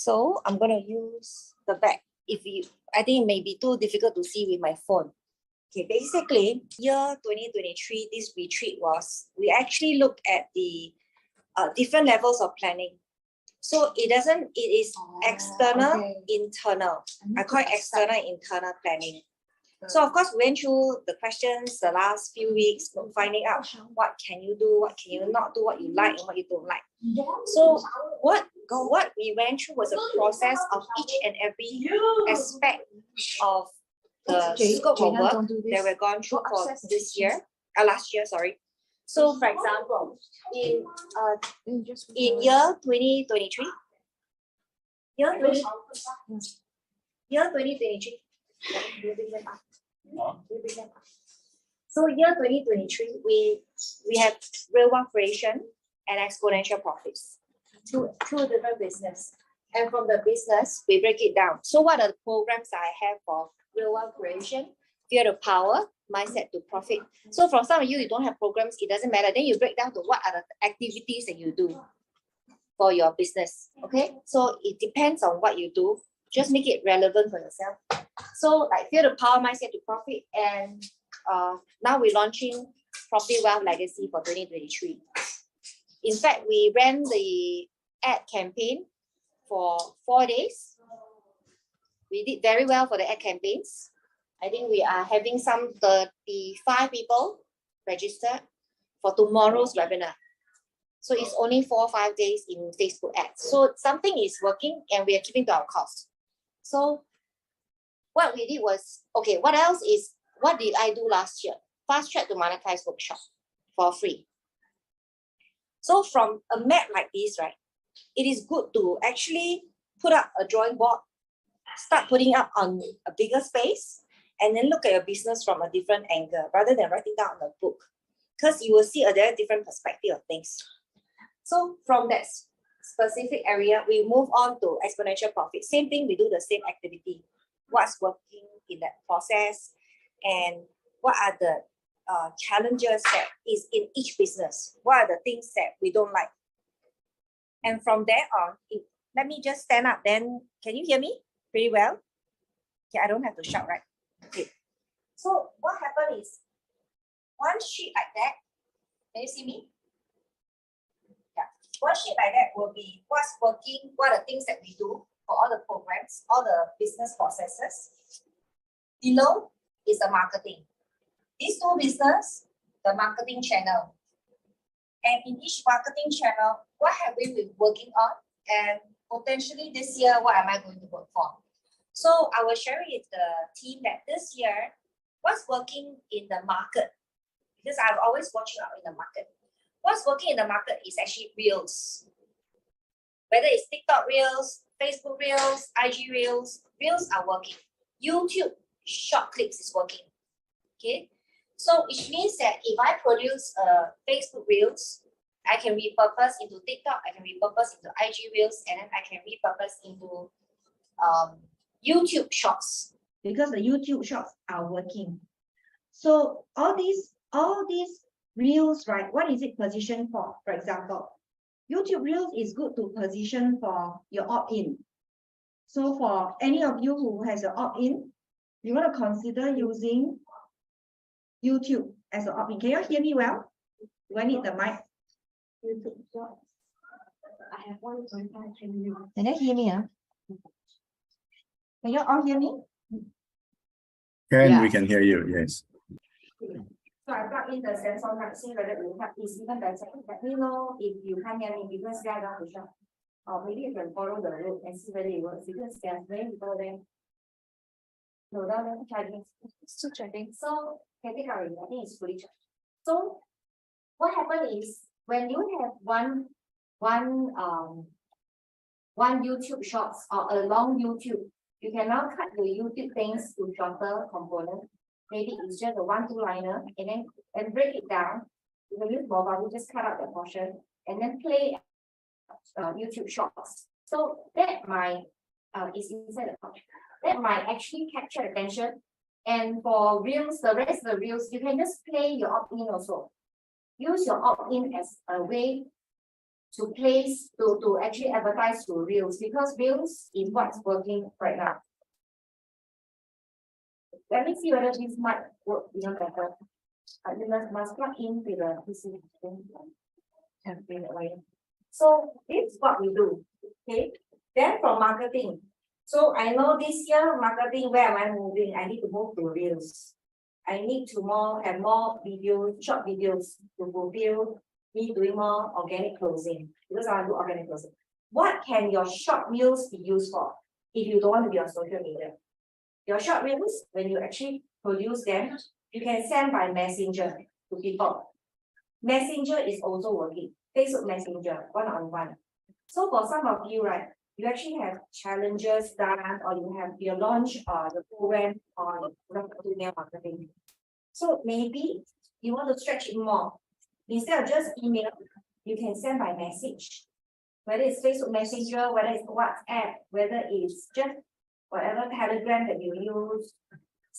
So I'm going to use the back. I think it may be too difficult to see with my phone. Okay, basically, year 2023, this retreat we actually looked at the different levels of planning. So it is external, internal. I call it external, internal planning. So of course, we went through the questions the last few weeks, finding out what can you do, what can you not do, what you like and what you don't like. So what we went through was a process of each and every aspect of the scope of work that we've gone through for last year, sorry. So for example, in year 2023, so year 2023, we have real wealth creation and exponential profits. Two different business. And from the business, we break it down. So what are the programs I have for real wealth creation? Fear to power, mindset to profit. So for some of you don't have programs, it doesn't matter. Then you break down to what are the activities that you do for your business. Okay, so it depends on what you do. Just make it relevant for yourself. So like fear to power, mindset to profit, and now we're launching Property Wealth Legacy for 2023. In fact, we ran the ad campaign for 4 days. We did very well for the ad campaigns. I think we are having some 35 people registered for tomorrow's webinar. So it's only 4 or 5 days in Facebook ads. So something is working and we are keeping to our cost. So what we did was, okay, what did I do last year? Fast Track to Monetize workshop for free. So from a map like this, right, it is good to actually put up a drawing board, start putting up on a bigger space, and then look at your business from a different angle rather than writing down on a book, because you will see a very different perspective of things. So from that specific area, we move on to exponential profit. Same thing, we do the same activity. What's working in that process and what are the challenges that is in each business? What are the things that we don't like? And from there on, let me just stand up. Then can you hear me pretty well? Okay, I don't have to shout, right? Okay. So what happened is one sheet like that. Can you see me? Yeah. One sheet like that will be what's working, what are the things that we do for all the programs, all the business processes. Below is the marketing. These two business, the marketing channel. And in each marketing channel, what have we been working on? And potentially this year, what am I going to work for? So I will share with the team that this year, what's working in the market? Because I'm always watching out in the market. What's working in the market is actually Reels. Whether it's TikTok Reels, Facebook Reels, IG Reels, Reels are working. YouTube short clips is working. Okay. So it means that if I produce Facebook Reels, I can repurpose into TikTok, I can repurpose into IG Reels, and then I can repurpose into YouTube Shorts. Because the YouTube Shorts are working. So all these Reels, right? What is it positioned for? For example, YouTube Reels is good to position for your opt-in. So for any of you who has an opt-in, you want to consider using YouTube as an opt-in. Can you hear me well? Do I need the mic? YouTube Shorts. I have 1.5 million. Can you hear me? Can you all hear me? We can hear you, yes. So I plug in the sensor mic, see whether it will help. Is even better. Let me know if you can't hear me because they are not to shop. Or maybe you can follow the road and see whether it works because there's very people there. No, now let me try this. It's still trending. So can take out already. I think it's fully charged. So what happens is when you have one YouTube Shorts or a long YouTube, you can now cut the YouTube things to shorter components. Maybe it's just a 1-2 liner and break it down. You can use mobile, you just cut out the portion and then play YouTube Shorts. So that might is inside the pouch. That might actually capture attention. And for Reels, the rest of the Reels, you can just play your opt-in also. Use your opt-in as a way to place, to actually advertise through Reels, because Reels is what's working right now. Let me see whether this might work even better. You must plug into the PC. Can bring it away. So this is what we do, okay? Then for marketing. So I know this year marketing, where am I moving? I need to move to Reels. I need to have more videos, short videos to fulfill me doing more organic closing, because I want to do organic closing. What can your short reels be used for if you don't want to be on social media? Your short reels, when you actually produce them, you can send by messenger to people. Messenger is also working. Facebook Messenger, one-on-one. So for some of you, right, you actually have challenges done, or you have your launch or the program on email marketing. So maybe you want to stretch it more. Instead of just email, you can send by message. Whether it's Facebook Messenger, whether it's WhatsApp, whether it's just whatever Telegram that you use,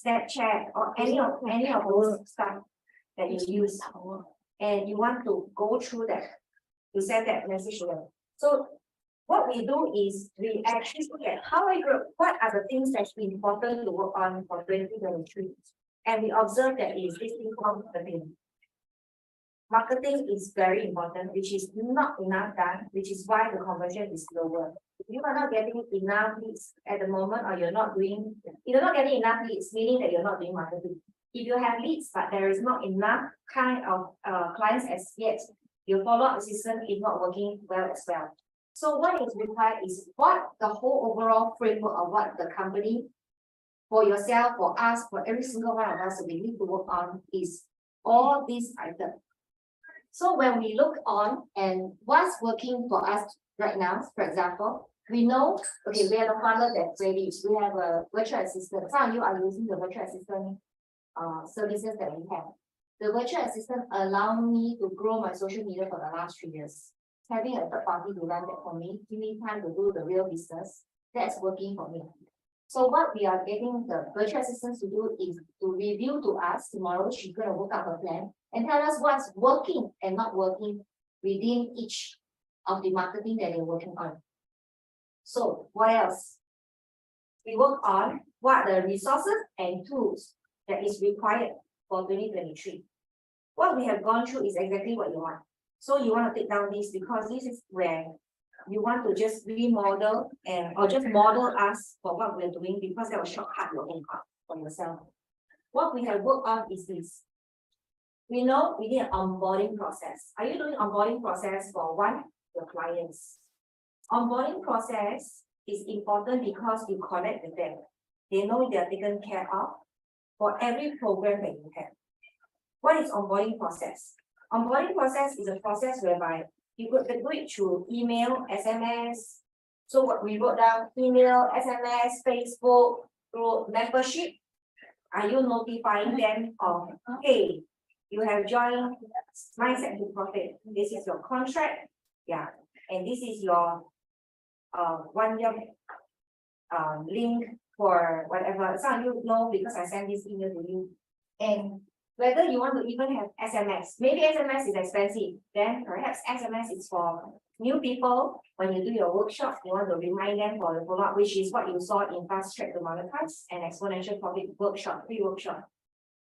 Snapchat, or any of those stuff that you use, and you want to go through that, to send that message to them. So what we do is we actually look at what are the things that's important to work on for 2023, and we observe that is this thing called marketing. Marketing is very important, which is not enough done, which is why the conversion is lower. If you are not getting enough leads at the moment, or you're not getting enough leads, meaning that you're not doing marketing. If you have leads, but there is not enough kind of clients as yet, your follow-up system is not working well as well. So what is required is what the whole overall framework of what the company, for yourself, for us, for every single one of us, we need to work on is all these items. So when we look on and what's working for us right now, for example, we know, okay, we have a funnel that's ready. We have a virtual assistant. Some of you are using the virtual assistant services that we have. The virtual assistant allow me to grow my social media for the last 3 years. Having a third party to run that for me, give me time to do the real business, that's working for me. So what we are getting the virtual assistants to do is to review to us tomorrow. She's going to work out her plan and tell us what's working and not working within each of the marketing that they're working on. So what else? We work on what are the resources and tools that is required for 2023. What we have gone through is exactly what you want. So you want to take down this, because this is where you want to just remodel or just model us for what we're doing, because that will shortcut your income for yourself. What we have worked on is this. We know we need an onboarding process. Are you doing onboarding process for your clients? Onboarding process is important because you connect with them. They know they are taken care of for every program that you have. What is onboarding process? Onboarding process is a process whereby you could do it through email, SMS. So what we wrote down, email, SMS, Facebook, through membership. Are you notifying them of, hey, you have joined Mindset to Profit. This is your contract. Yeah. And this is your 1 year link for whatever. Some of you know because I sent this email to you. And whether you want to even have SMS, maybe SMS is expensive, then perhaps SMS is for new people. When you do your workshop, you want to remind them for the follow-up, which is what you saw in Fast Track to Monetize and Exponential Profit workshop, pre-workshop.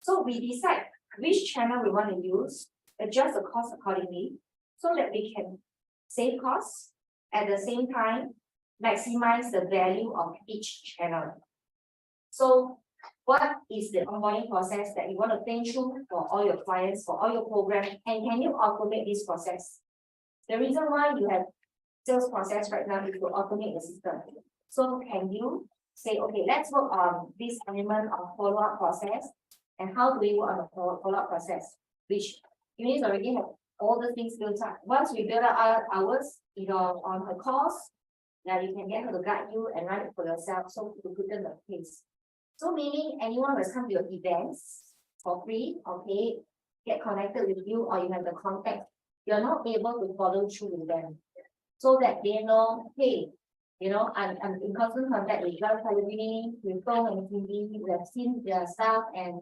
So we decide which channel we want to use, adjust the cost accordingly, so that we can save costs, at the same time, maximize the value of each channel. So what is the onboarding process that you want to think through for all your clients, for all your programs, and can you automate this process? The reason why you have sales process right now is to automate the system. So can you say, okay, let's work on this element of follow-up process, and how do we work on the follow-up process? Which you need to already have all the things built up. Once we build out ours, on her course, that you can get her to guide you and run it for yourself, so to put in the pace. So meaning anyone who has come to your events for free, okay, get connected with you, or you have the contact, you're not able to follow through with them, so that they know, hey, I'm in constant contact with Gulf Television, with Phone and TV, we have seen their stuff, and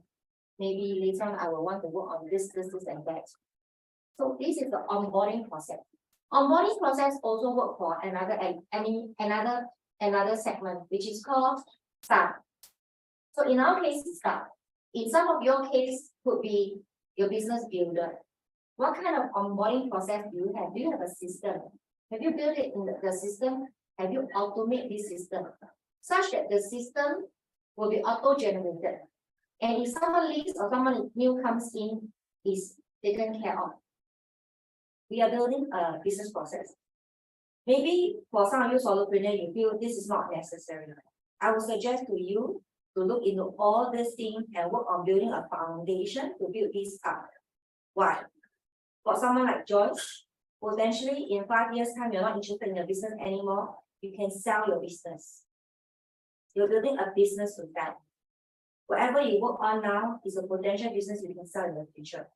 maybe later on I will want to work on this, and that. So this is the onboarding process. Onboarding process also work for another segment, which is called staff. So in our case, it's staff. In some of your case, could be your business builder. What kind of onboarding process do you have? Do you have a system? Have you built it in the system? Have you automated this system such that the system will be auto-generated? And if someone leaves or someone new comes in, is taken care of. We are building a business process. Maybe for some of you solopreneur, you feel this is not necessary. I would suggest to you to look into all these things and work on building a foundation to build this up. Why? For someone like Joyce, potentially in 5 years' time, you're not interested in your business anymore, you can sell your business. You're building a business with that. Whatever you work on now is a potential business you can sell in the future.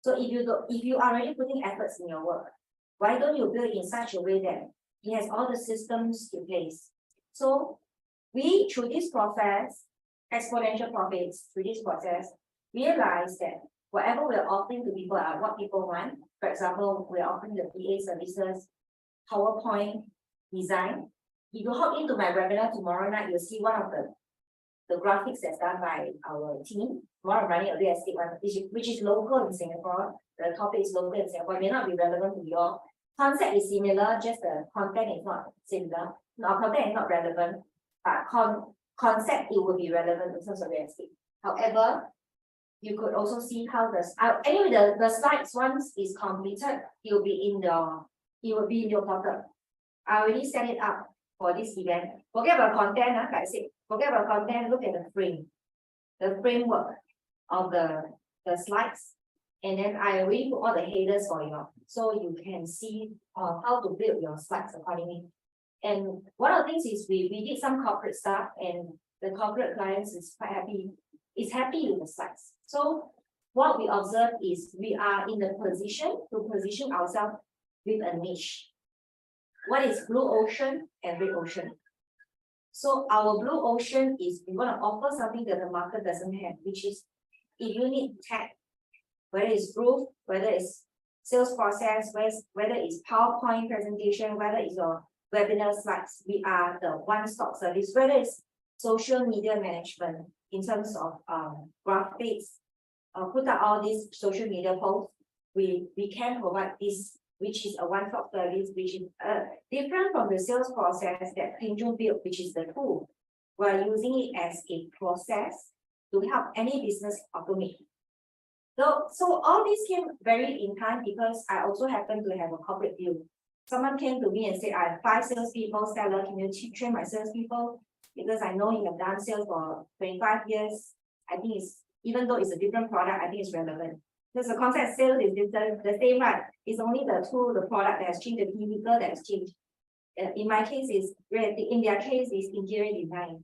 So if you are already putting efforts in your work, why don't you build in such a way that it has all the systems in place? So we, through this process, exponential profits, through this process, realize that whatever we're offering to people are what people want. For example, we're offering the PA services, PowerPoint design. If you hop into my webinar tomorrow night, you'll see one of the graphics that's done by our team. Tomorrow I'm running a real estate one, which is local in Singapore. The topic is local in Singapore, it may not be relevant to your concept is similar, just the content is not similar. No, content is not relevant, but concept it will be relevant in terms of real estate. However, you could also see how anyway the slides once is completed, it will be in your portal. I already set it up for this event. Forget about content, like I said, forget about content, look at the framework of the slides. And then I already put all the headers for you, so you can see how to build your slides accordingly. And one of the things is we did some corporate stuff, and the corporate clients is quite happy, with the slides. So what we observe is we are in the position to position ourselves with a niche. What is blue ocean and red ocean? So our blue ocean is we want to offer something that the market doesn't have, which is if you need tech, whether it's proof, whether it's sales process, whether it's PowerPoint presentation, whether it's your webinar slides, we are the one-stop service, whether it's social media management in terms of graphics, put out all these social media posts, we can provide this, which is a one-stop service, which is different from the sales process that Kim Jung built, which is the tool. We're using it as a process to help any business automate. So all this came very in time because I also happen to have a corporate view. Someone came to me and said, I have 5 salespeople, Stella, can you train my salespeople? Because I know you have done sales for 25 years. I think it's, even though it's a different product, I think it's relevant. Because the concept sales is the same, right? It's only the tool, the product that has changed, the vehicle that has changed. In my case, in their case, is interior design.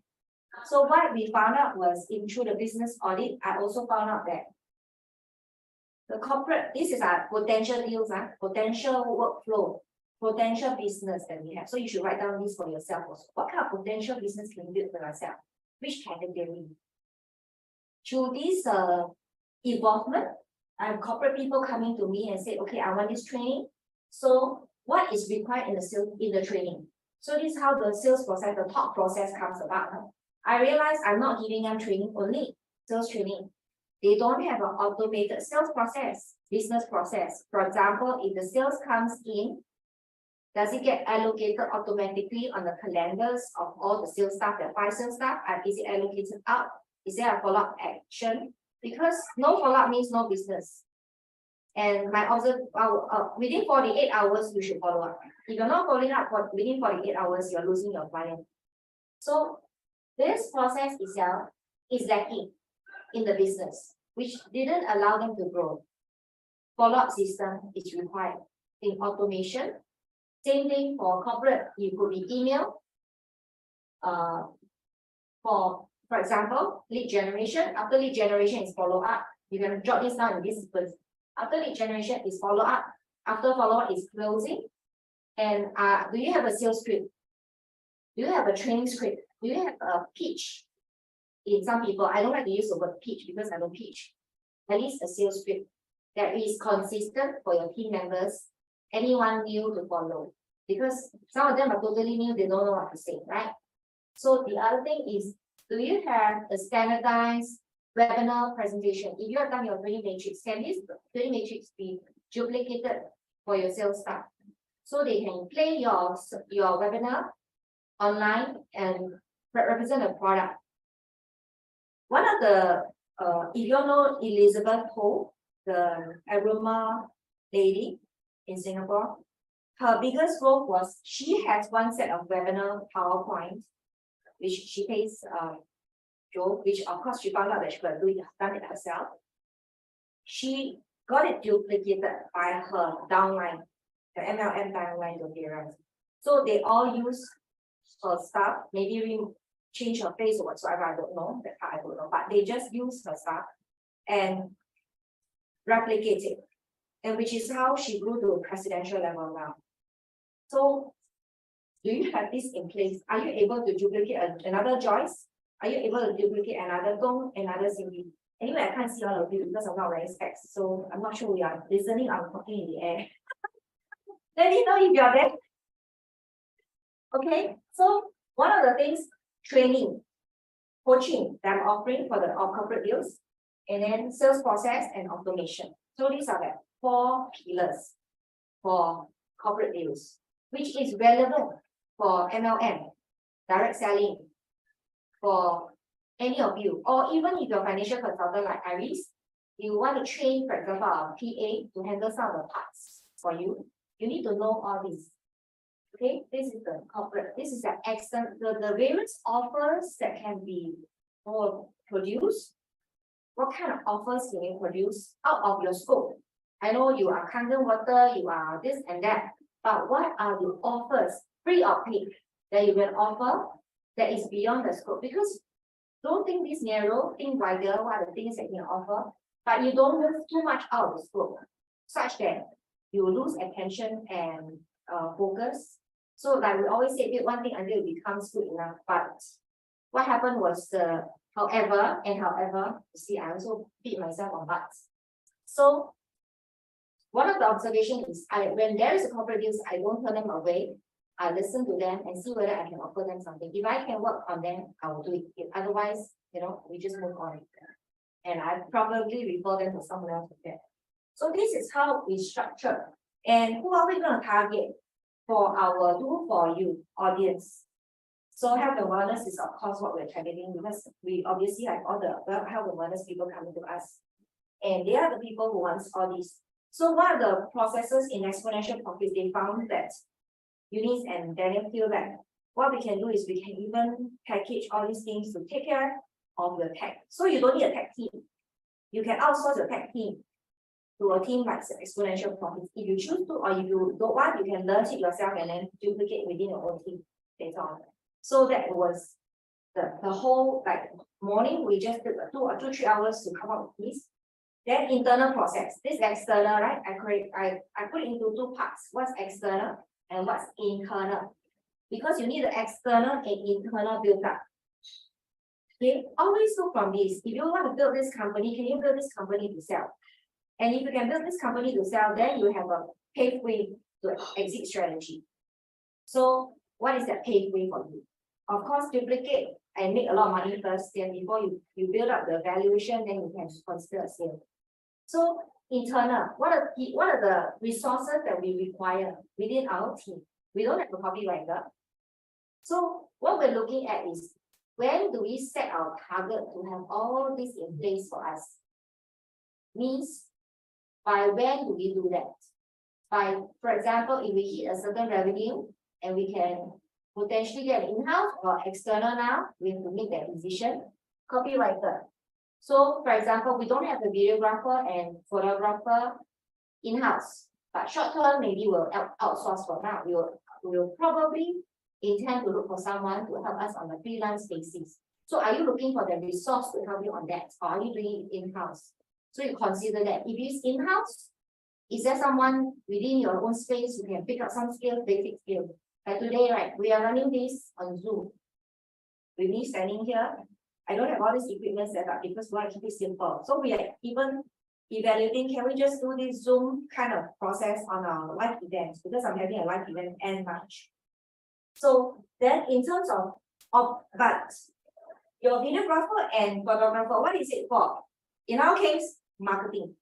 So what we found out was through the business audit, I also found out that the corporate, this is our potential deals, potential workflow, potential business that we have. So you should write down this for yourself also. What kind of potential business can you build for yourself? Which category? Through this involvement, I have corporate people coming to me and say, okay, I want this training. So what is required in the training? So this is how the sales process, the talk process comes about. I realize I'm not giving them training, only sales training. They don't have an automated sales process, business process. For example, if the sales comes in, does it get allocated automatically on the calendars of all the sales staff, the 5 sales staff? Is it allocated out? Is there a follow-up action? Because no follow-up means no business. And my within 48 hours, you should follow up. If you're not following up within 48 hours, you're losing your client. So this process itself is lacking in the business, which didn't allow them to grow. Follow-up system is required in automation. Same thing for corporate, it could be email. For example, lead generation. After lead generation is follow-up. You can jot this down in this sequence. After lead generation is follow-up. After follow-up is closing. And do you have a sales script? Do you have a training script? Do you have a pitch? In some people, I don't like to use the word pitch because I don't pitch. At least a sales script that is consistent for your team members anyone new to follow. Because some of them are totally new, they don't know what to say, right? So the other thing is, do you have a standardized webinar presentation? If you have done your training matrix, can this training matrix be duplicated for your sales staff? So they can play your webinar online and represent a product. One of the, if you know Elizabeth Ho, the aroma lady in Singapore, her biggest growth was she has one set of webinar PowerPoint, which she pays Joe, which of course she found out that she could do it, done it herself. She got it duplicated by her downline, the MLM downline to so they all use her stuff, maybe we change her face or whatsoever, I don't know, that part I don't know, but they just use her stuff and replicate it. And which is how she grew to a presidential level now. So do you have this in place? Are you able to duplicate another Joyce? Are you able to duplicate another Dong, another Cindy? Anyway, I can't see all of you because I'm not wearing specs, so I'm not sure we are listening, I'm talking in the air. Let me know if you are there. Okay, so one of the things, training, coaching that I'm offering for the corporate deals, and then sales process and automation. So these are the 4 pillars for corporate deals, which is relevant for MLM, direct selling, for any of you, or even if you're a financial consultant like Iris, you want to train, for example, a PA to handle some of the parts for you, you need to know all this. Okay, this is the corporate, this is the extent, the various offers that can be produced. What kind of offers can you produce out of your scope? I know you are Kangen water, you are this and that, but what are the offers, free or paid, that you can offer that is beyond the scope? Because don't think this narrow, think wider, what are the things that you can offer, but you don't move too much out of the scope, such that you lose attention and focus. So like we always say, do one thing until it becomes good enough. But what happened was however, you see, I also beat myself on butts. So one of the observations is when there is a corporate deals, I don't turn them away. I listen to them and see whether I can offer them something. If I can work on them, I will do it. If otherwise, we just move on. And I probably refer them to someone else with that. So this is how we structure. And who are we going to target for our do for you audience? So health and wellness is of course what we're targeting, because we obviously have all the health and wellness people coming to us. And they are the people who want all these. So one of the processes in exponential profit, they found that Eunice and Daniel feel that what we can do is we can even package all these things to take care of your tech. So you don't need a tech team. You can outsource your tech team to a team like exponential profit. If you choose to, or if you don't want, you can learn it yourself and then duplicate within your own team later on. So that was the whole morning, we just took 2 or 3 hours to come up with this. Then internal process. This is external, right? I put it into 2 parts. What's external and what's internal? Because you need the external and internal build up. Okay, always look from this. If you want to build this company, can you build this company to sell? And if you can build this company to sell, then you have a pathway to exit strategy. So what is that pathway for you? Of course, duplicate and make a lot of money first. Then before you build up the valuation, then you can consider a sale. So internal, what are the resources that we require within our team? We don't have a copywriter. So what we're looking at is, when do we set our target to have all this in place for us? Means, by when do we do that? By, for example, if we hit a certain revenue and we can potentially get in-house or external now, we have to make that decision. Copywriter. So, for example, we don't have the videographer and photographer in-house, but short term, maybe we'll outsource for now. We'll probably intend to look for someone to help us on a freelance basis. So are you looking for the resource to help you on that, or are you doing it in-house? So you consider that. If it's in-house, is there someone within your own space who can pick up some skills, basic skills? Like today, right, we are running this on Zoom. With me standing here, I don't have all this equipment set up because we want to keep it simple. So we are even evaluating, can we just do this Zoom kind of process on our live events, because I'm having a live event end March. So then in terms of but your videographer and photographer, what is it for? In our case, marketing,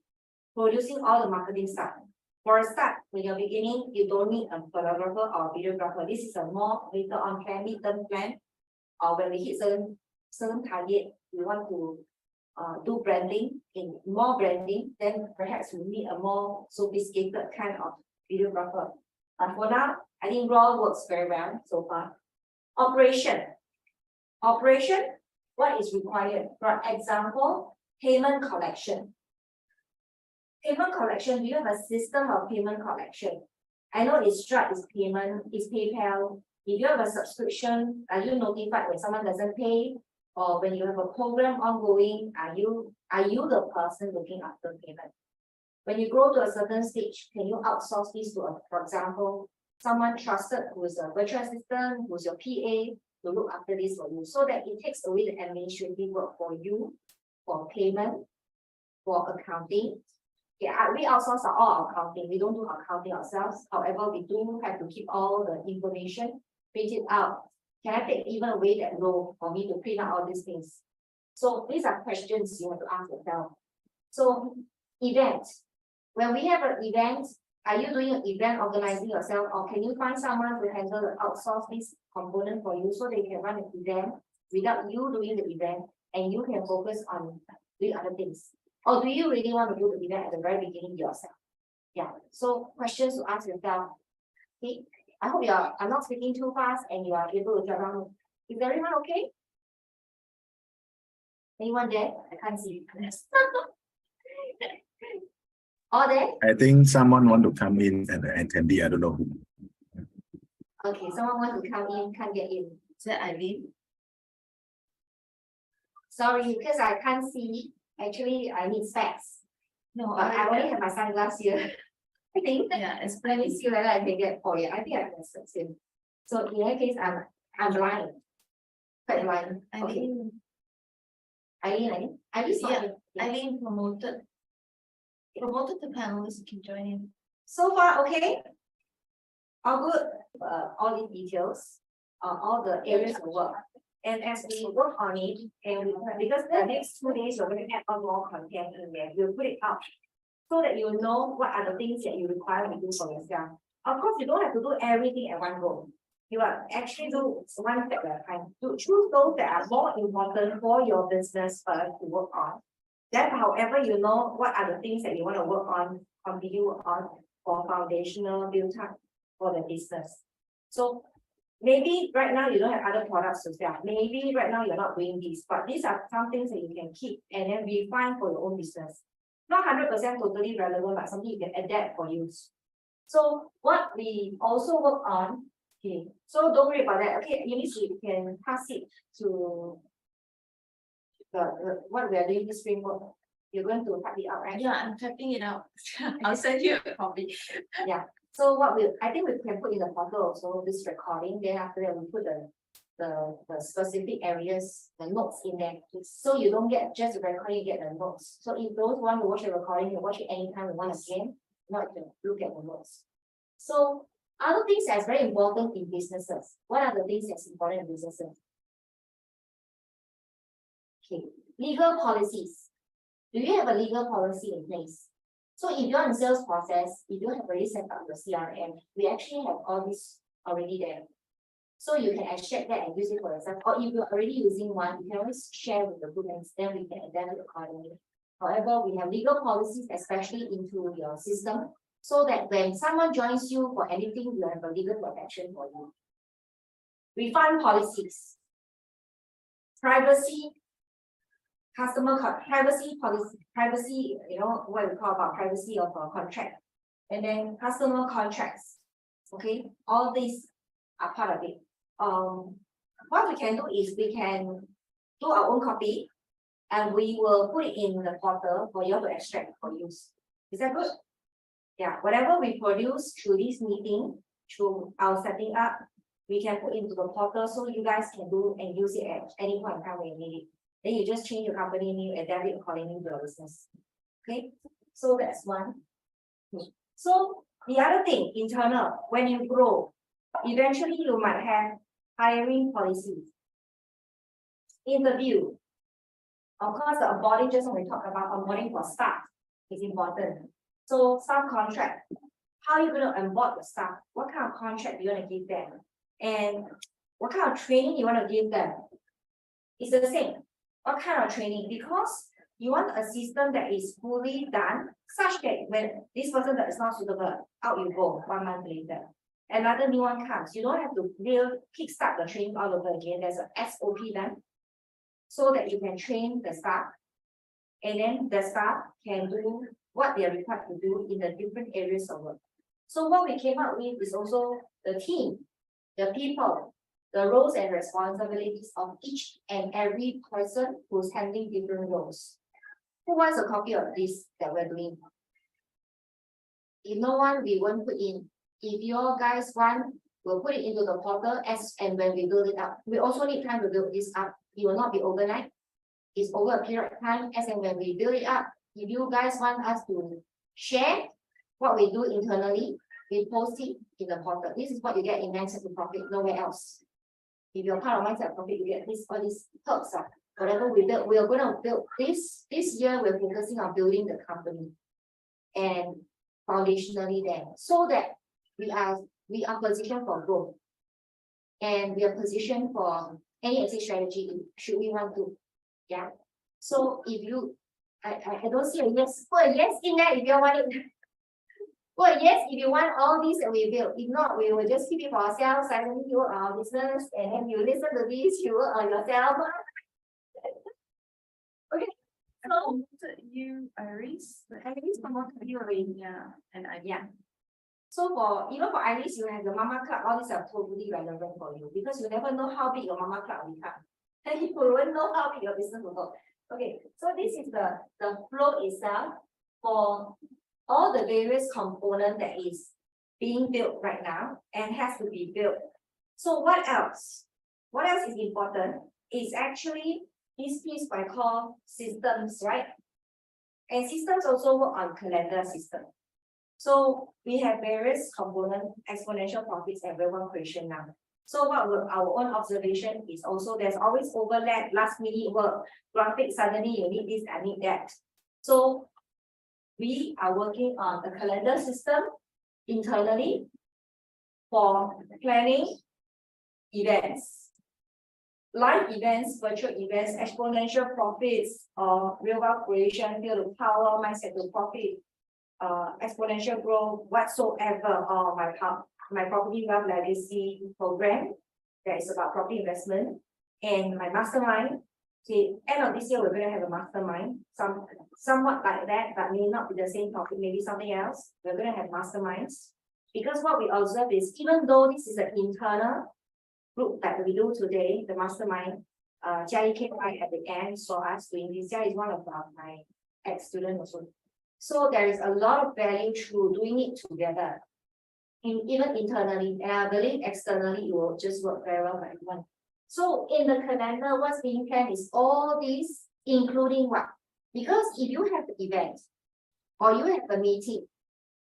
producing all the marketing stuff. For a start, when you're beginning, you don't need a photographer or videographer. This is a more later on plan, mid-term plan. Or when we hit certain target, we want to do branding, in more branding, then perhaps we need a more sophisticated kind of videographer. But for now, I think RAW works very well so far. Operation, what is required? For example, payment collection. Payment collection, do you have a system of payment collection? I know it's Stripe, it's payment, it's PayPal. If you have a subscription, are you notified when someone doesn't pay? Or when you have a program ongoing, are you the person looking after payment? When you grow to a certain stage, can you outsource this to, for example, someone trusted who is a virtual assistant, who's your PA, to look after this for you, so that it takes away the administrative work for you, for payment, for accounting. Yeah, we outsource all accounting. We don't do accounting ourselves. However, we do have to keep all the information, print it out. Can I take even away that role for me to print out all these things? So these are questions you have to ask yourself. So event. When we have an event, are you doing an event organizing yourself, or can you find someone to handle the outsource this component for you so they can run an event without you doing the event and you can focus on doing other things? Or do you really want to do the event at the very beginning yourself? Yeah. So questions to ask yourself. Okay. I hope I'm not speaking too fast and you are able to jot down. Is everyone okay? Anyone there? I can't see. All there? I think someone want to come in and attendee. I don't know who. Okay, someone want to come in, can't get in. Is that Eileen? Sorry, because I can't see. Actually, I need specs. No, But I only have my sunglasses here. I think. Yeah, it's Let me see whether I can get. Oh yeah, I think I can specs in. So in that case, I'm blind. Quite blind. Okay. Eileen. Yeah. Eileen promoted the panelists, you can join in. So far, okay. All good. All the details, all the areas of work. And as we work on it, and because the next 2 days we're going to add on more content in there, we'll put it up so that you know what are the things that you require to do for yourself. Of course, you don't have to do everything at one go. You will actually do one step at a time. To choose those that are more important for your business first to work on. Then, however, you know what are the things that you want to work on, continue on for foundational build up for the business. So maybe right now you don't have other products to sell. Maybe right now you're not doing this, but these are some things that you can keep and then refine for your own business. Not 100% totally relevant, but something you can adapt for use. So what we also work on, okay, so don't worry about that. Okay, you can pass it to what we are doing this framework. You're going to type it out, right? Yeah, I'm typing it out. I'll send you a copy. Yeah. So I think we can put in the portal also this recording. Then after that we put the specific areas, the notes in there. So you don't get just the recording, you get the notes. So if those want to watch the recording, you watch it anytime you want again. Not to look at the notes. So other things that's very important in businesses. What are the things that's important in businesses? Okay, legal policies. Do you have a legal policy in place? So if you're in sales process, if you have already set up your CRM, we actually have all this already there. So you can extract that and use it for yourself. Or if you're already using one, you can always share with the group and then we can adapt it accordingly. However, we have legal policies, especially into your system, so that when someone joins you for anything, you have a legal protection for you. Refund policies, privacy, privacy policy, privacy, you know, what we call about privacy of a contract, and then customer contracts. Okay, all these are part of it. What we can do is we can do our own copy and we will put it in the portal for you to extract for use. Is that good? Yeah, whatever we produce through this meeting, through our setting up, we can put into the portal so you guys can do and use it at any point in time when you need it. Then you just change your company name and adapt it accordingly to your business. Okay, so that's one. So the other thing, internal, when you grow, eventually you might have hiring policies. Interview. Of course, the onboarding, just when we talk about onboarding for staff is important. So staff contract, how are you gonna onboard the staff? What kind of contract you wanna give them? And what kind of training you wanna give them? It's the same. What kind of training? Because you want a system that is fully done, such that when this person that is not suitable, out you go 1 month later. Another new one comes, you don't have to kickstart the training all over again. There's a SOP done, so that you can train the staff. And then the staff can do what they are required to do in the different areas of work. So what we came up with is also the team, the people, the roles and responsibilities of each and every person who's handling different roles. Who wants a copy of this that we're doing? If no one, we won't put in. If your guys want, we'll put it into the portal as and when we build it up. We also need time to build this up. It will not be overnight. It's over a period of time as and when we build it up. If you guys want us to share what we do internally, we post it in the portal. This is what you get in Mindset to Profit, nowhere else. If you're part of Mindset to Profit, you get all these perks of whatever we build. We are going to build this year. We're focusing on building the company and foundationally there, so that we are positioned for growth, and we are positioned for any exit strategy should we want to. Yeah. So if you, I don't see a yes. Put a yes in there if you want it. Put a yes if you want all these that we build. If not, we will just keep it for ourselves. Suddenly you work on our business, and then you listen to this, you work on yourself. Okay. So You, Iris, Iris promoted you already. yeah, and I, Yeah. So for even for Iris, you have the Mama Club, all these are totally relevant for you because you never know how big your Mama Club will become. And you won't know how big your business will go. Okay, so this is the flow itself for all the various components that is being built right now and has to be built. So what else? What else is important? Is actually this piece I call systems, right? And systems also work on calendar system. So we have various component, exponential profits and revenue creation now. So what our own observation is also there's always overlap, last minute work, graphic, suddenly you need this, I need that. So we are working on the calendar system internally for planning events, live events, virtual events, exponential profits, real wealth creation, build to power, mindset to profit, exponential growth, whatsoever, or my property wealth legacy program that is about property investment, and my mastermind. Okay, end of this year we're going to have a mastermind, somewhat like that, but may not be the same topic, maybe something else. We're going to have masterminds because what we observe is even though this is an internal group that we do today, the mastermind, Jia came by at the end, saw us doing this. Jia is one of my ex-students also. So there is a lot of value through doing it together, even internally, and I believe externally it will just work very well for everyone. So in the calendar, what's being planned is all these, including what? Because if you have the event, or you have a meeting,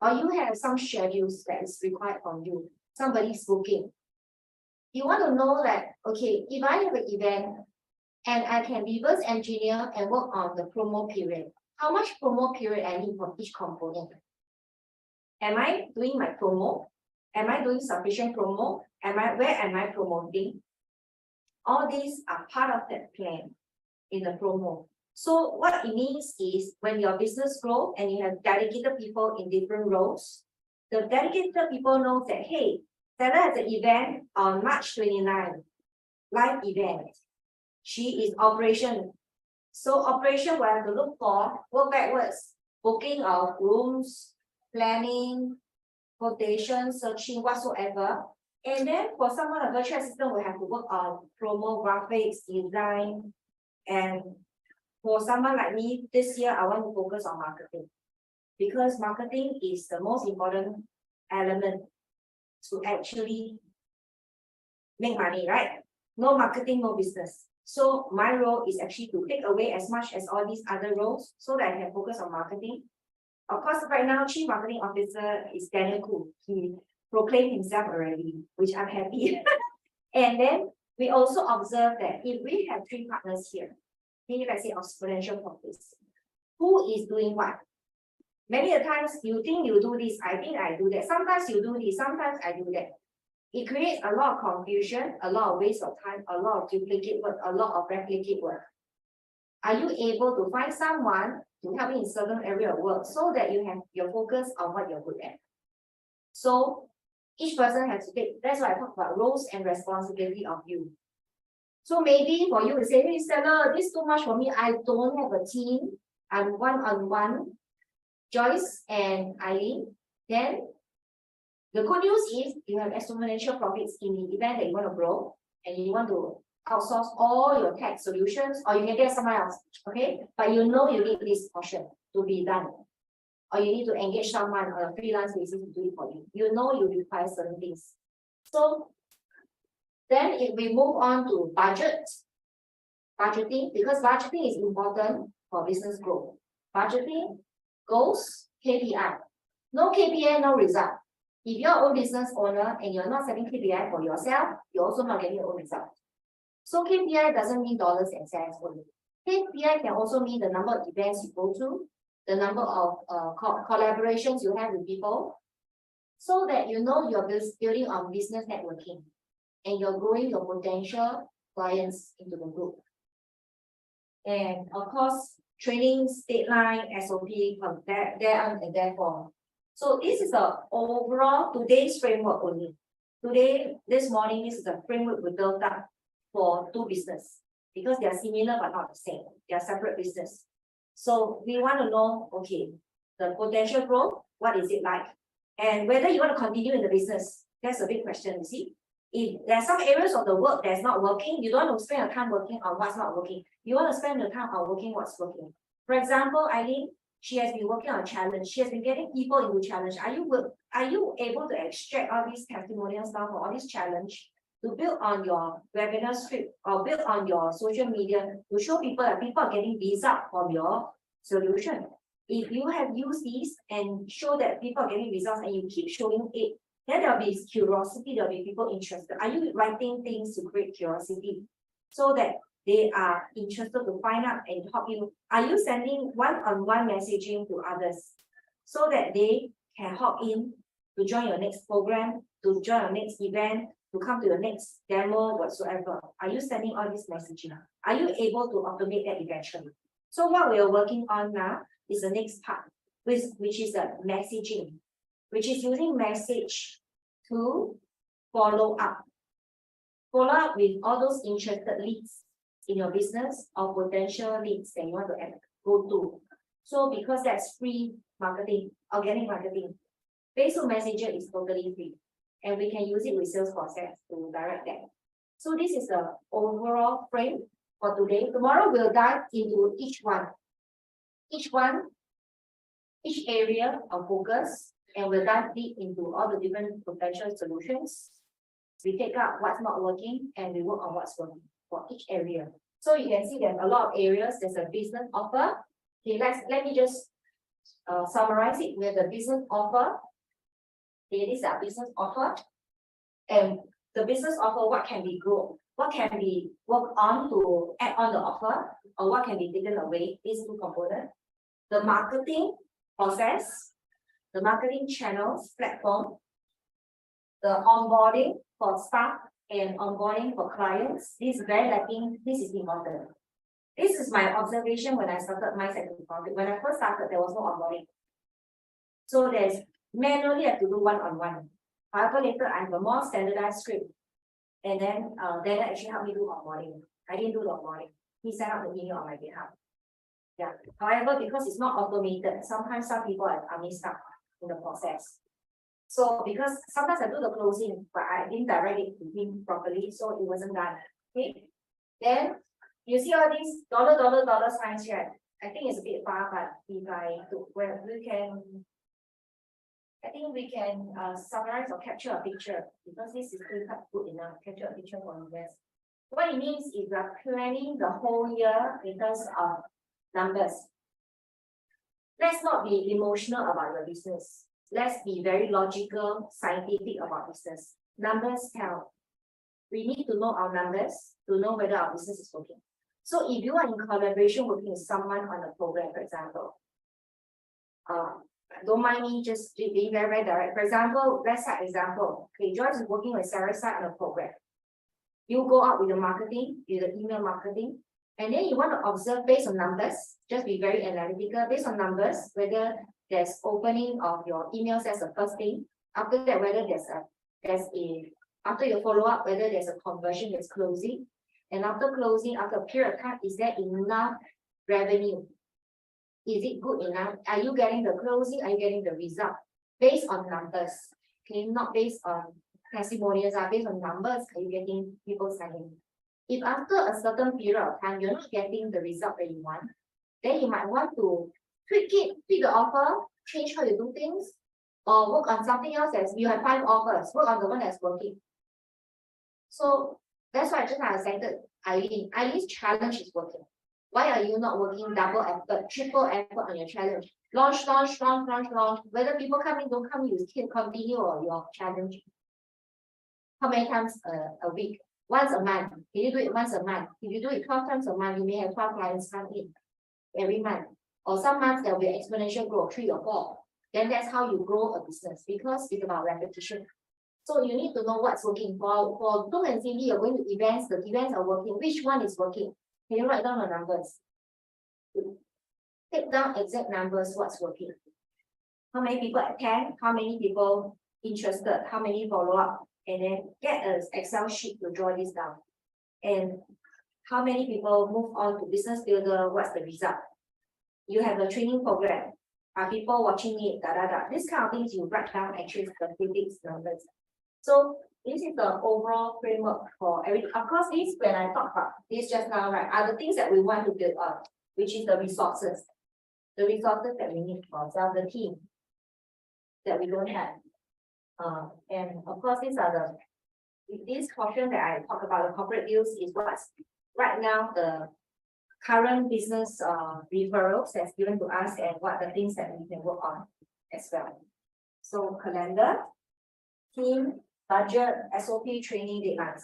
or you have some schedules that is required from you, somebody's booking, you want to know that, okay, if I have an event and I can reverse engineer and work on the promo period, how much promo period I need for each component? Am I doing my promo? Am I doing sufficient promo? Where am I promoting? All these are part of that plan in the promo. So what it means is when your business grows and you have dedicated people in different roles, the dedicated people know that, hey, Stella has an event on March 29, live event. She is operation. So operation we have to look for, work backwards, booking of rooms, planning, quotation, searching, whatsoever. And then for someone a virtual assistant, we have to work on promo, graphics, design. And for someone like me, this year I want to focus on marketing. Because marketing is the most important element to actually make money, right? No marketing, no business. So my role is actually to take away as much as all these other roles so that I can focus on marketing. Of course, right now, Chief Marketing Officer is Daniel Khoo. He proclaimed himself already, which I'm happy. And then we also observe that if we have 3 partners here, meaning let's say exponential profits, who is doing what? Many a times you think you do this, I think I do that. Sometimes you do this, sometimes I do that. It creates a lot of confusion, a lot of waste of time, a lot of duplicate work, a lot of replicate work. Are you able to find someone to help you in certain area of work so that you have your focus on what you're good at? So each person has to take, that's why I talk about roles and responsibility of you. So maybe for you to say, hey Stella, this is too much for me. I don't have a team. I'm one-on-one, Joyce and Eileen. Then the good news is you have exponential profits in the event that you want to grow and you want to outsource all your tech solutions, or you can get someone else, okay? But you know you need this portion to be done, or you need to engage someone on a freelance basis to do it for you. You know you require certain things. So then if we move on to budgeting, because budgeting is important for business growth. Budgeting, goals, KPI. No KPI, no result. If you're own business owner and you're not setting KPI for yourself, you're also not getting your own result. So KPI doesn't mean dollars and cents only. KPI can also mean the number of events you go to, the number of collaborations you have with people, so that you know you're building on business networking and you're growing your potential clients into the group. And of course, trainings, deadline, SOP, there and therefore. So this is the overall today's framework only. Today, this morning, this is the framework we built up for 2 business because they are similar but not the same. They are separate business. So we want to know, okay, the potential growth, what is it like? And whether you want to continue in the business, that's a big question, you see. If there's some areas of the work that's not working, you don't want to spend your time working on what's not working. You want to spend your time on working what's working. For example, Eileen, she has been working on a challenge. She has been getting people into challenge. Are you able to extract all these testimonial stuff or all this challenge to build on your webinar script or build on your social media to show people that people are getting result from your solution? If you have used these and show that people are getting results and you keep showing it, then there'll be curiosity, there'll be people interested. Are you writing things to create curiosity so that they are interested to find out and help you? Are you sending one-on-one messaging to others so that they can hop in to join your next program, to join your next event, to come to your next demo, whatsoever? Are you sending all this messaging? Are you able to automate that eventually? So what we are working on now is the next part, which is the messaging, which is using message to follow up. Follow up with all those interested leads in your business or potential leads that you want to go to. So because that's free marketing, organic marketing, Facebook Messenger is totally free. And we can use it with Salesforce to direct that. So this is the overall frame for today. Tomorrow we'll dive into each area of focus, and we'll dive deep into all the different potential solutions. We take out what's not working and we work on what's working for each area. So you can see there's a lot of areas. There's a business offer. Okay, let me just summarize it. We have the business offer. Okay, this is our business offer. And the business offer, what can be grown? What can be worked on to add on the offer? Or what can be taken away? These 2 components. The marketing process, the marketing channels, platform, the onboarding for staff and onboarding for clients. This is very lacking. This is important. This is my observation when I started Mindset to Profit. When I first started, there was no onboarding. So there's manually have to do one-on-one. However, later I have a more standardized script. And then actually helped me do onboarding. I didn't do the onboarding. He sent out the email on my behalf. Yeah. However, because it's not automated, sometimes some people are missed out in the process. So because sometimes I do the closing, but I didn't direct it to him properly, so it wasn't done. Okay. Then you see all these dollar signs here. I think it's a bit far, but if I do, where we can, I think we can summarize or capture a picture because this is pretty good enough. Capture a picture for invest. What it means is we are planning the whole year in terms of numbers. Let's not be emotional about your business. Let's be very logical, scientific about business. Numbers tell. We need to know our numbers to know whether our business is working. So if you are in collaboration working with someone on a program, for example, don't mind me just being very, very direct. For example, let's say example. Okay, Joyce is working with Sarah side on a program. You go out with the marketing, with the email marketing, and then you want to observe based on numbers, just be very analytical, based on numbers, whether there's opening of your emails as the first thing. After that, whether after you follow up, whether there's a conversion that's closing. And after closing, after a period of time, is there enough revenue? Is it good enough? Are you getting the closing? Are you getting the result? Based on numbers, okay, not based on testimonials, are based on numbers, are you getting people signing? If after a certain period of time, you're not getting the result that you want, then you might want to tweak the offer, change how you do things, or work on something else as you have 5 offers, work on the one that's working. So that's why I just cited Eileen. Eileen's challenge is working. Why are you not working double effort, triple effort on your challenge? Launch. Whether people come in, don't come in, you still continue on your challenge. How many times a week? Once a month. Can you do it once a month? If you do it 12 times a month, you may have 12 clients come in every month. Or some months there will be exponential growth, 3 or 4. Then that's how you grow a business, because it's about repetition. So you need to know what's working. For Dong and Cindy, you're going to events, the events are working. Which one is working? Can you write down the numbers? Take down exact numbers, what's working. How many people attend? How many people interested? How many follow up? And then get an Excel sheet to draw this down. And how many people move on to business builder? What's the result? You have a training program. Are people watching it? This kind of things you write down actually statistics numbers. So this is the overall framework for everything. Of course, this when I talk about this just now, right, are the things that we want to build on, which is the resources. The resources that we need for ourselves, the team that we don't have. And of course, these are this portion that I talk about, the corporate deals, is what's right now the current business referrals that's given to us, and what the things that we can work on as well. So calendar, team, budget, SOP, training, deadlines.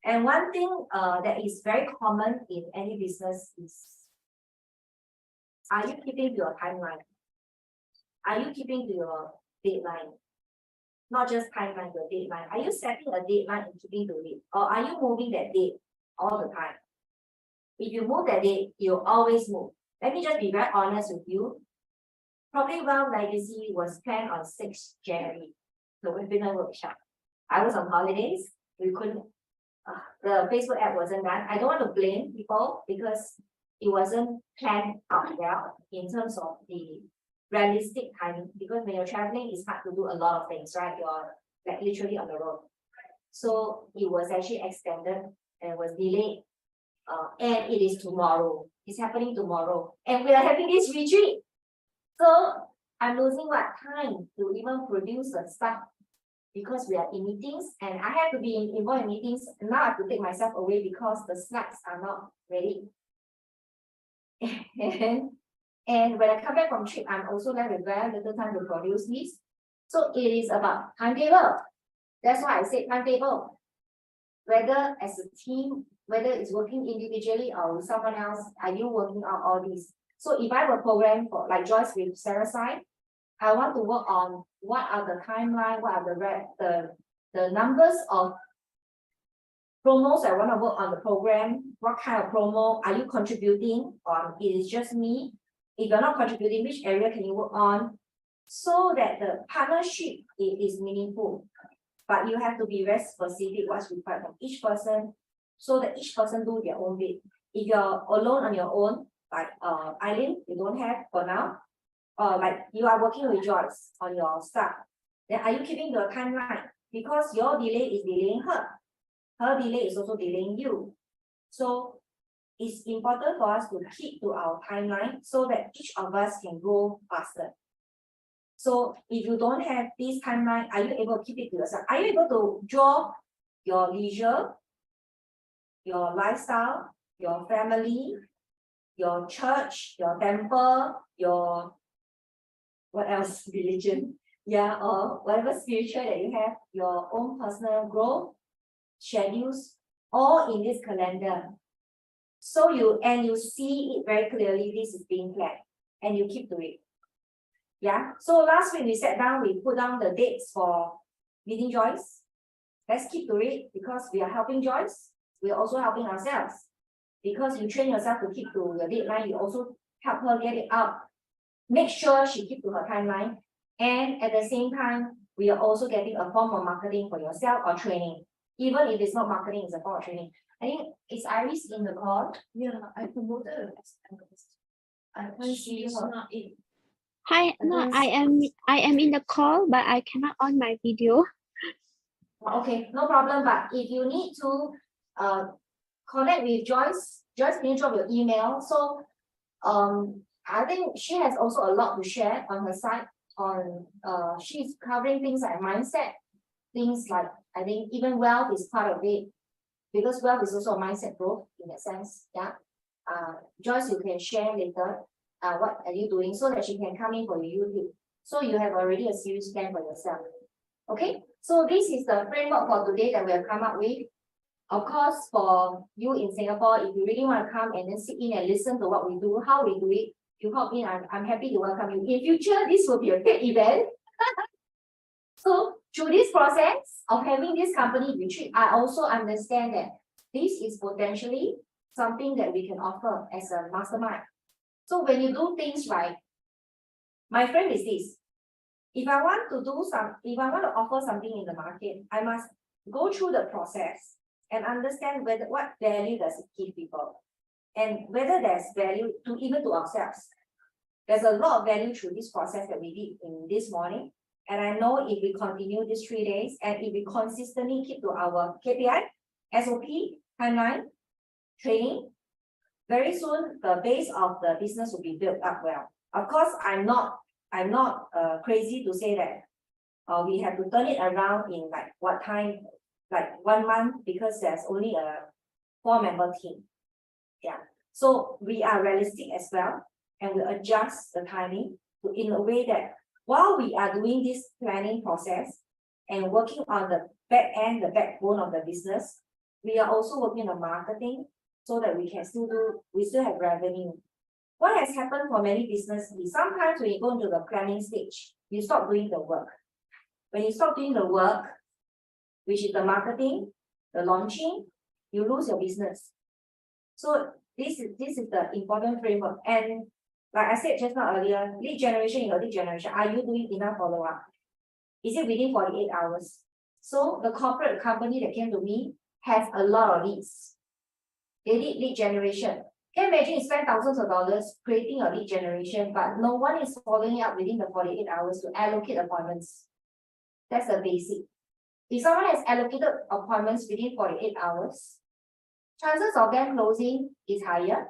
And one thing that is very common in any business is, are you keeping to your timeline? Are you keeping to your deadline? Not just timeline, your deadline. Are you setting a deadline and keeping to it? Or are you moving that date all the time? If you move that date, you always move. Let me just be very honest with you. Probably Wealth Legacy was planned on 6th January, the webinar workshop. I was on holidays. We couldn't, the Facebook app wasn't done. I don't want to blame people because it wasn't planned out well in terms of the realistic timing, because when you're traveling, it's hard to do a lot of things, right? You're like literally on the road. So it was actually extended and was delayed. And it is tomorrow. It's happening tomorrow. And we are having this retreat. So I'm losing what time to even produce the stuff, because we are in meetings and I have to be involved in meetings. And now I have to take myself away because the slides are not ready. And when I come back from trip, I'm also left with very little time to produce this. So it is about timetable. That's why I said timetable. Whether as a team, whether it's working individually or with someone else, are you working out all these? So if I have a program for like Joyce with Sarah side, I want to work on what are the timeline, what are the numbers of promos I want to work on the program, what kind of promo are you contributing, or it is just me? If you're not contributing, which area can you work on, so that the partnership is meaningful? But you have to be very specific what's required from each person, so that each person do their own bit. If you're alone on your own, like Eileen, you don't have for now, like you are working with Joyce on your stuff, then are you keeping your timeline? Because your delay is delaying her. Her delay is also delaying you. So it's important for us to keep to our timeline so that each of us can go faster. So if you don't have this timeline, are you able to keep it to yourself? Are you able to draw your leisure your lifestyle, your family, your church, your temple, your what else? Religion. Yeah, or whatever spiritual that you have, your own personal growth, schedules, all in this calendar. So you see it very clearly, this is being planned, and you keep to it. Yeah, so last week we sat down, we put down the dates for meeting Joyce. Let's keep to it because we are helping Joyce, we are also helping ourselves. Because you train yourself to keep to your deadline, you also help her get it out. Make sure she keep to her timeline. And at the same time, we are also getting a form of marketing for yourself or training. Even if it's not marketing, it's a form of training. I think is Iris in the call? Yeah, I promoted her as analyst. I can't see She's her. Not in. Hi, no, I am in the call, but I cannot on my video. Okay, no problem. But if you need to connect with Joyce, can you drop your email? So I think she has also a lot to share on her side. She's covering things like mindset, things like I think even wealth is part of it, because wealth is also a mindset growth in that sense. Yeah. Joyce, you can share later. What are you doing so that she can come in for your YouTube. So you have already a series plan for yourself. Okay. So this is the framework for today that we have come up with. Of course, for you in Singapore, if you really want to come and then sit in and listen to what we do, how we do it, you hop in, I'm happy to welcome you. In future, this will be a great event. So through this process of having this company retreat, I also understand that this is potentially something that we can offer as a mastermind. So when you do things right, my friend is this. If I want to offer something in the market, I must go through the process and understand what value does it give people, and whether there's value to even to ourselves. There's a lot of value through this process that we did in this morning. And I know if we continue these 3 days and if we consistently keep to our KPI, SOP, timeline, training, very soon the base of the business will be built up well. Of course, I'm not crazy to say that we have to turn it around in like what time, like 1 month, because there's only a 4-member team. Yeah, so we are realistic as well, and we adjust the timing in a way that while we are doing this planning process and working on the back end, the backbone of the business, we are also working on marketing so that we still have revenue. What has happened for many businesses, sometimes when you go into the planning stage, you stop doing the work. When you stop doing the work, which is the marketing, the launching, you lose your business. So this is the important framework. And like I said just now earlier, lead generation, are you doing enough follow-up? Is it within 48 hours? So the corporate company that came to me has a lot of leads. They did lead generation. Can you imagine you spend thousands of dollars creating a lead generation, but no one is following up within the 48 hours to allocate appointments. That's the basic. If someone has allocated appointments within 48 hours, chances of them closing is higher.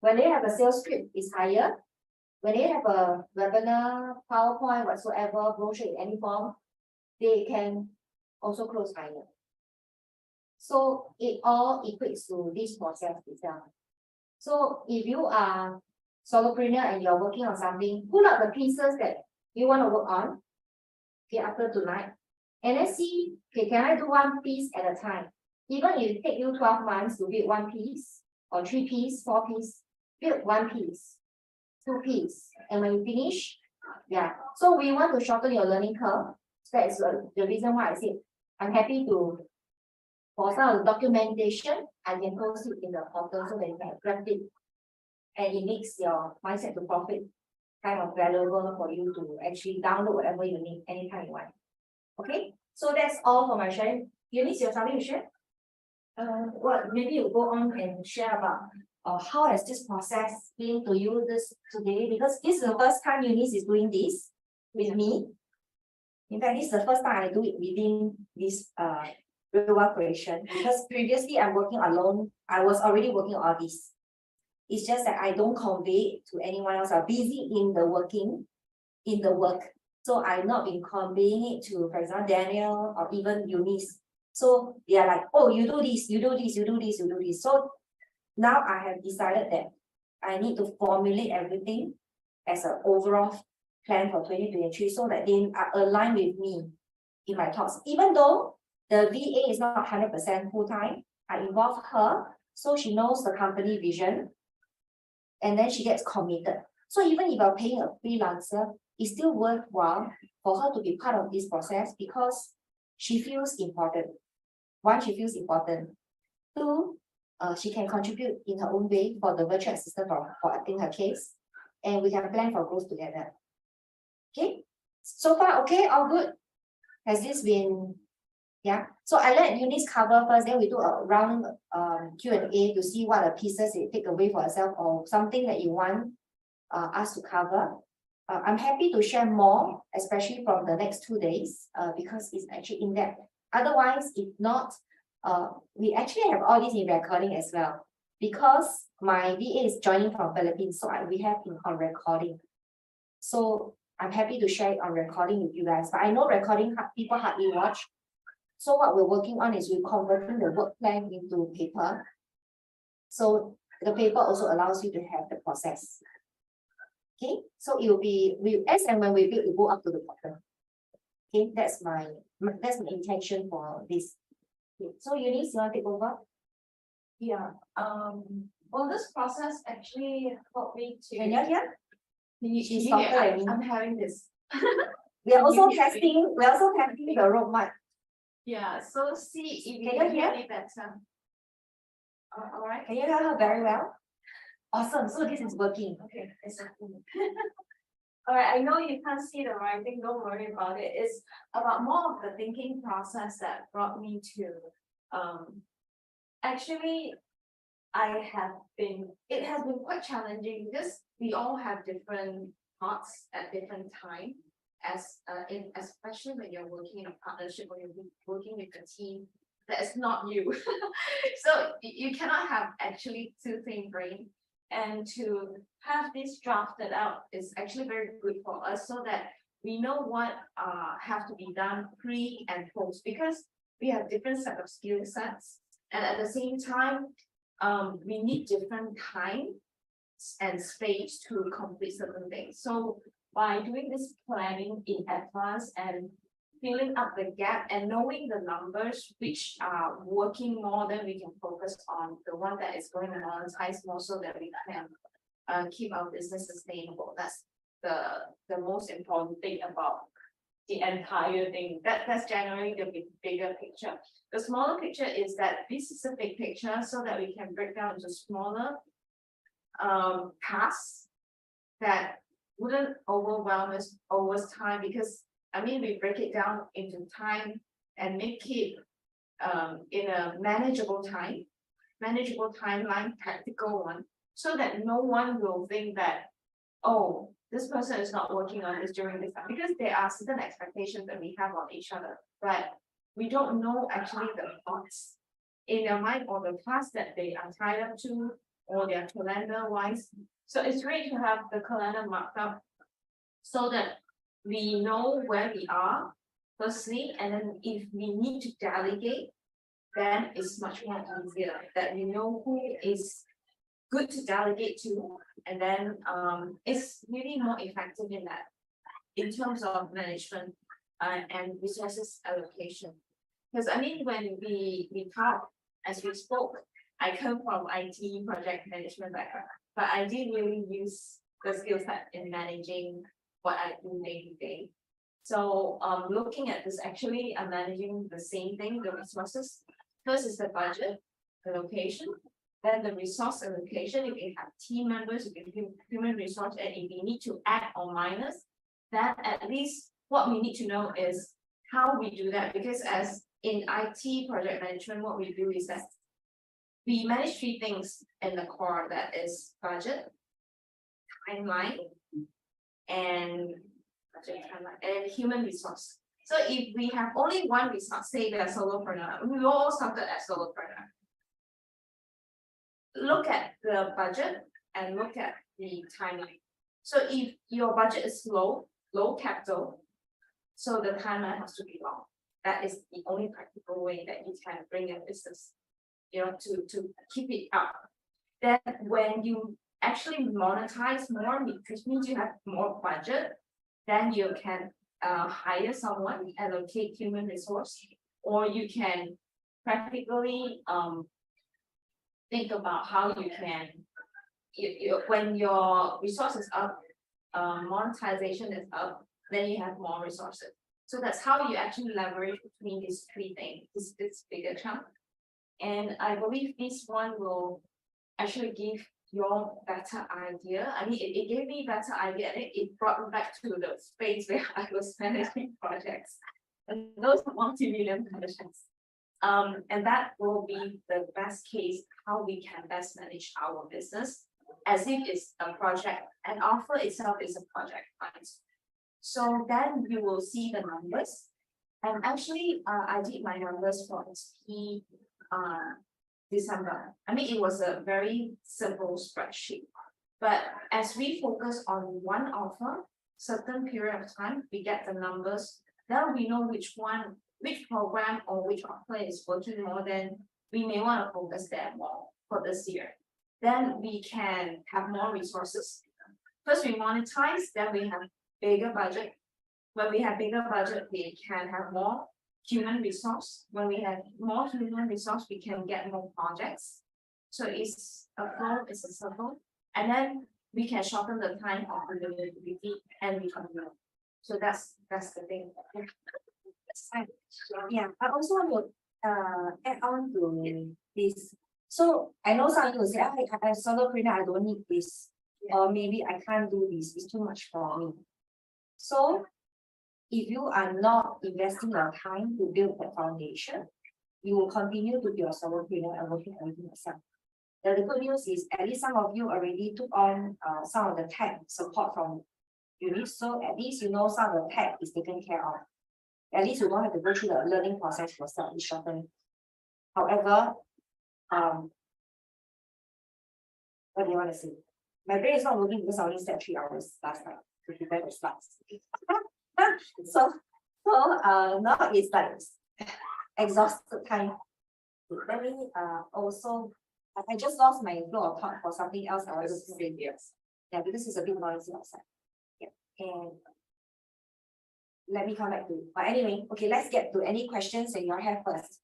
When they have a sales script, is higher. When they have a webinar, PowerPoint, whatsoever, brochure in any form, they can also close higher. So it all equates to this process itself. So if you are solopreneur and you're working on something, pull out the pieces that you want to work on, okay, after tonight, and then see, okay, can I do one piece at a time? Even if it takes you 12 months to build one piece, or 3 pieces, 4 pieces, build 1 piece, 2 pieces, and when you finish, yeah. So we want to shorten your learning curve. That's the reason why I said I'm happy to, for some of the documentation, I can post it in the portal so that you can grab it, and it makes your mindset to profit kind of valuable for you to actually download whatever you need anytime you want. Okay, so that's all for my sharing. Eunice, you have something to share? Maybe you go on and share about how has this process been to you today, because this is the first time Eunice is doing this with me. In fact, this is the first time I do it within this real work creation, because previously I'm working alone. I was already working on all this. It's just that I don't convey it to anyone else. I'm busy in the work. So I've not been conveying it to, for example, Daniel or even Eunice. So they are like, oh, you do this, you do this, you do this, you do this. So now I have decided that I need to formulate everything as an overall plan for 2023 so that they are aligned with me in my thoughts. Even though the VA is not 100% full-time, I involve her so she knows the company vision and then she gets committed. So even if you're paying a freelancer, it's still worthwhile for her to be part of this process because she feels important. One, she feels important. Two, she can contribute in her own way for the virtual assistant for acting her case. And we can plan for growth together. Okay, so far, okay, all good. Has this been, yeah? So I let Eunice cover first, then we do a round Q&A to see what are pieces you take away for yourself or something that you want us to cover. I'm happy to share more, especially from the next 2 days, because it's actually in depth. Otherwise, if not, we actually have all this in recording as well. Because my VA is joining from Philippines, so we have it on recording. So I'm happy to share it on recording with you guys. But I know recording people hardly watch. So what we're working on is we're converting the work plan into paper. So the paper also allows you to have the process. Okay, so it will be as and when we build, it go up to the bottom. Okay, that's my intention for this. Okay, so Eunice, you want to take over? Yeah, well, this process actually helped me to. Can you hear? She's Yeah, softer than me. I'm having this. We are also You hear me? testing. We're also testing the road mic. Yeah, so see if you Can can you hear hear? me better. All right. Can you hear her very well? Awesome. So this is working. Okay, it's okay. All right, I know you can't see the writing, don't worry about it. It's about more of the thinking process that brought me to, actually, it has been quite challenging because we all have different parts at different time. Especially when you're working in a partnership or you're working with a team that is not you. So you cannot have actually two same brain. And to have this drafted out is actually very good for us so that we know what have to be done pre and post because we have different set of skill sets. And at the same time, we need different time and space to complete certain things. So by doing this planning in advance and filling up the gap and knowing the numbers which are working more, then we can focus on the one that is going to monetize more so that we can keep our business sustainable. That's the most important thing about the entire thing. That's generally the bigger picture. The smaller picture is that this is a big picture so that we can break down into smaller tasks that wouldn't overwhelm us over time because I mean we break it down into time and make it in a manageable timeline, practical one, so that no one will think that, oh, this person is not working on this during this time because there are certain expectations that we have on each other, but we don't know actually the thoughts in their mind or the tasks that they are tied up to or their calendar wise. So it's great to have the calendar marked up so that we know where we are firstly, and then if we need to delegate, then it's much more easier that we know who is good to delegate to, and then it's really more effective in that in terms of management and resources allocation. Because I mean when we talk as we spoke, I come from IT project management background, but I didn't really use the skill set in managing what I do day to day. So looking at this, actually I'm managing the same thing, the resources. First is the budget, the location, then the resource allocation. If you have team members, if you have human resource, and if you need to add or minus, then at least what we need to know is how we do that. Because as in IT project management, what we do is that we manage three things in the core, that is budget, timeline, and human resource. So if we have only one resource, say we are solopreneur, we all started as solopreneur. Look at the budget and look at the timeline. So if your budget is low capital, so the timeline has to be long. that is the only practical way that you can bring your business, to keep it up. Then when you actually monetize more, which means you have more budget, then you can hire someone, allocate human resource, or you can practically think about how you can, when your resources up, monetization is up, then you have more resources. So that's how you actually leverage between these three things, this bigger chunk. And I believe this one will actually give your better idea. I mean, it gave me better idea, and it brought me back to the space where I was managing projects. And those are multi-million projects. And that will be the best case, how we can best manage our business as if it's a project, and offer itself is a project, right? So then you will see the numbers. And actually, I did my numbers for SP December. I mean, it was a very simple spreadsheet. But as we focus on one offer, certain period of time, we get the numbers. Then we know which program or which offer is working more, then we may want to focus there more for this year. Then we can have more resources. First we monetize, then we have bigger budget. When we have bigger budget, we can have more human resource. When we have more human resource, we can get more projects. So it's a flow, it's a circle. And then we can shorten the time of delivery and we continue. So that's the thing. Yeah, I also want to add on to this. So I know some of you will say, I solopreneur, I don't need this. Or maybe I can't do this, it's too much for me. So if you are not investing your time to build the foundation, you will continue to be a solopreneur and working everything yourself. The good news is at least some of you already took on some of the tech support from Eunice. So at least you know some of the tech is taken care of. At least you don't have to go through the learning process yourself, it's shortened. However, what do you want to say? My brain is not working because I only slept 3 hours last night to prepare the slides. so now it's like exhausted time. Let me also, I just lost my flow of thought for something else I was to say. Yeah, because it's a bit noisy outside. Yeah, and let me come back to it. But anyway, okay, let's get to any questions that you all have first.